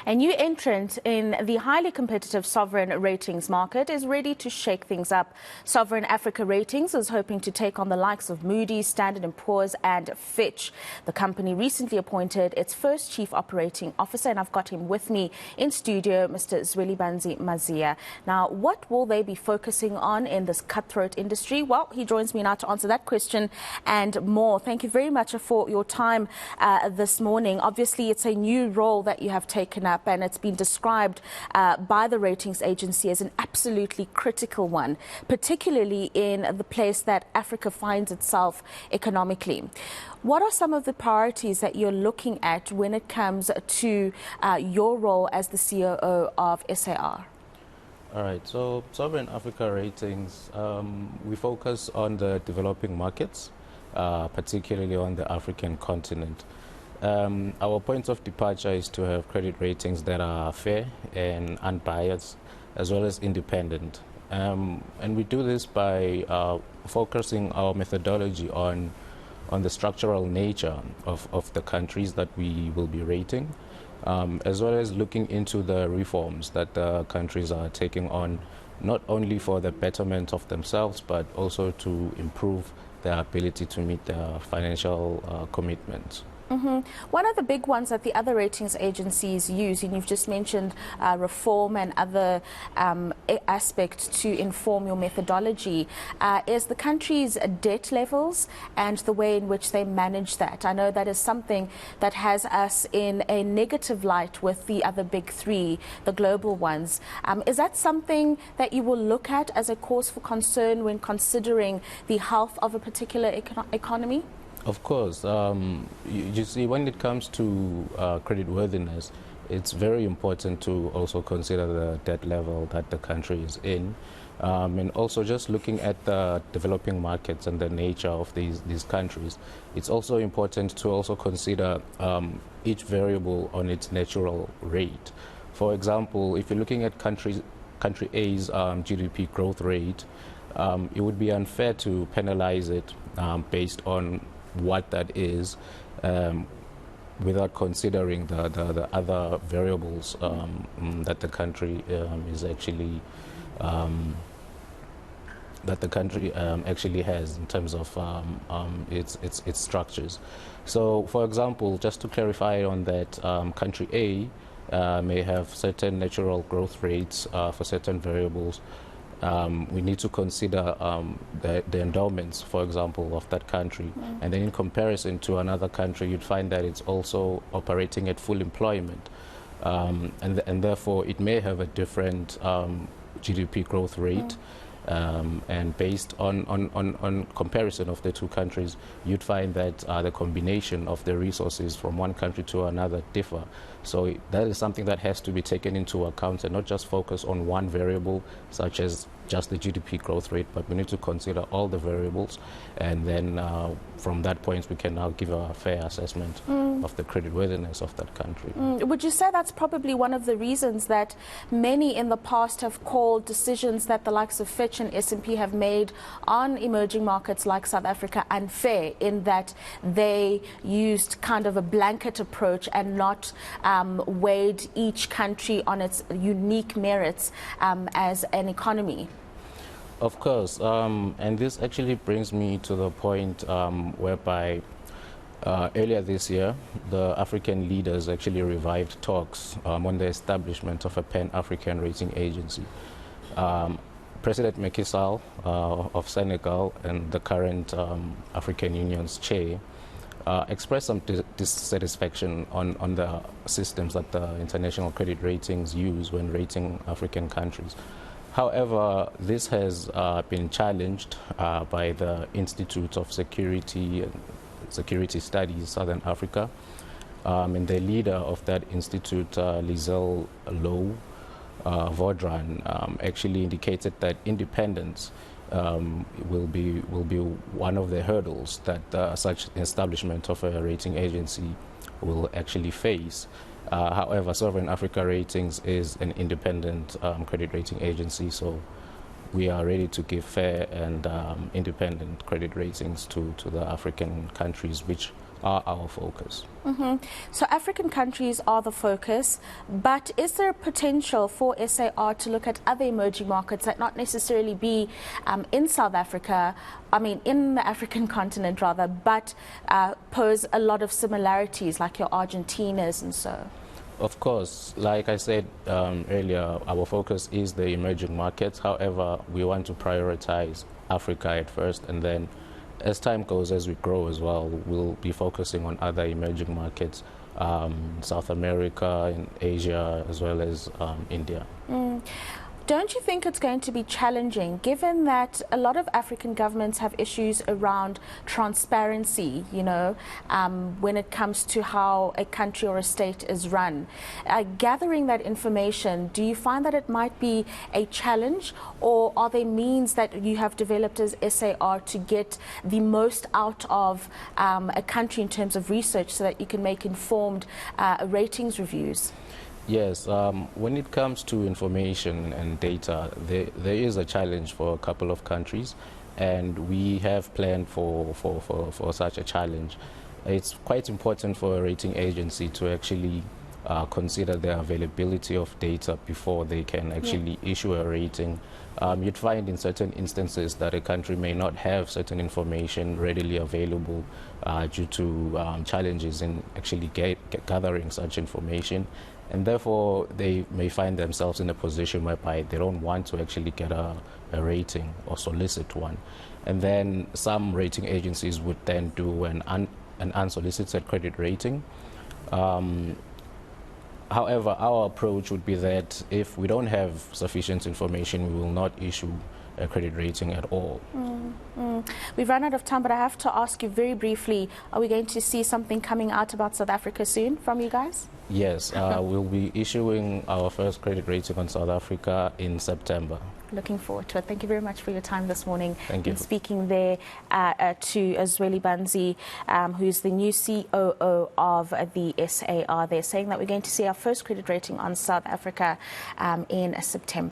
A new entrant in the highly competitive sovereign ratings market is ready to shake things up. Sovereign Africa Ratings is hoping to take on the likes of Moody, Standard & Poors and Fitch. The company recently appointed its first chief operating officer, and I've got him with me in studio, Mr. Zwelibanzi Maziya. Now, what will they be focusing on in this cutthroat industry? Well, he joins me now to answer that question and more. Thank you very much for your time this morning. Obviously, it's a new role that you have taken up, and it's been described by the ratings agency as an absolutely critical one, particularly in the place that Africa finds itself economically. What are some of the priorities that you're looking at when it comes to your role as the COO of SAR? All right, so Sovereign Africa Ratings, we focus on the developing markets, particularly on the African continent. Our point of departure is to have credit ratings that are fair and unbiased, as well as independent. And we do this by focusing our methodology on the structural nature of the countries that we will be rating, as well as looking into the reforms that the countries are taking on, not only for the betterment of themselves, but also to improve their ability to meet their financial commitments. One of the big ones that the other ratings agencies use, and you've just mentioned reform and other aspects to inform your methodology, is the country's debt levels and the way in which they manage that. I know that is something that has us in a negative light with the other big three, the global ones. Is that something that you will look at as a cause for concern when considering the health of a particular economy? Of course. You see, when it comes to creditworthiness, it's very important to also consider the debt level that the country is in. And also just looking at the developing markets and the nature of these countries, it's also important to also consider each variable on its natural rate. For example, if you're looking at country A's GDP growth rate, it would be unfair to penalize it based on what that is, without considering the other variables that the country actually has in terms of its structures. So, for example, just to clarify on that, country A may have certain natural growth rates for certain variables. We need to consider the endowments, for example, of that country. And then in comparison to another country, you'd find that it's also operating at full employment. And therefore, it may have a different GDP growth rate. And based on comparison of the two countries, you'd find that the combination of the resources from one country to another differ. So that is something that has to be taken into account and not just focus on one variable, such as just the GDP growth rate, but we need to consider all the variables, and then from that point we can now give a fair assessment of the creditworthiness of that country. Would you say that's probably one of the reasons that many in the past have called decisions that the likes of Fitch and S&P have made on emerging markets like South Africa unfair, in that they used kind of a blanket approach and not weighed each country on its unique merits as an economy? Of course, and this actually brings me to the point whereby earlier this year, the African leaders actually revived talks on the establishment of a Pan-African rating agency. President Macky Sall of Senegal and the current African Union's chair expressed some dissatisfaction on the systems that the international credit ratings use when rating African countries. However, this has been challenged by the Institute of Security Studies Southern Africa, and the leader of that institute, Lizel Low Vodran, actually indicated that independence will be one of the hurdles that such establishment of a rating agency will actually face. However, Sovereign Africa Ratings is an independent credit rating agency, so we are ready to give fair and independent credit ratings to the African countries which are our focus. So African countries are the focus, but is there a potential for SAR to look at other emerging markets that not necessarily be in South Africa, in the African continent rather, but pose a lot of similarities like your Argentinas and so? Of course, like I said earlier, our focus is the emerging markets. However, we want to prioritize Africa at first, and then as time goes, as we grow as well, we'll be focusing on other emerging markets, South America and Asia, as well as India. Don't you think it's going to be challenging, given that a lot of African governments have issues around transparency, when it comes to how a country or a state is run? Gathering that information, do you find that it might be a challenge, or are there means that you have developed as SAR to get the most out of a country in terms of research so that you can make informed ratings reviews? Yes, when it comes to information and data, there is a challenge for a couple of countries, and we have planned for such a challenge. It's quite important for a rating agency to actually consider the availability of data before they can actually issue a rating. You'd find in certain instances that a country may not have certain information readily available due to challenges in actually gathering such information. And therefore, they may find themselves in a position whereby they don't want to actually get a rating or solicit one. And then some rating agencies would then do an unsolicited credit rating. However, our approach would be that if we don't have sufficient information, we will not issue a credit rating at all. We've run out of time, but I have to ask you very briefly, are we going to see something coming out about South Africa soon from you guys? Yes, we'll be issuing our first credit rating on South Africa in September. Looking forward to it. Thank you very much for your time this morning. Thank you. And speaking there to Zwelibanzi, who's the new COO of the SAR. They're saying that we're going to see our first credit rating on South Africa in September.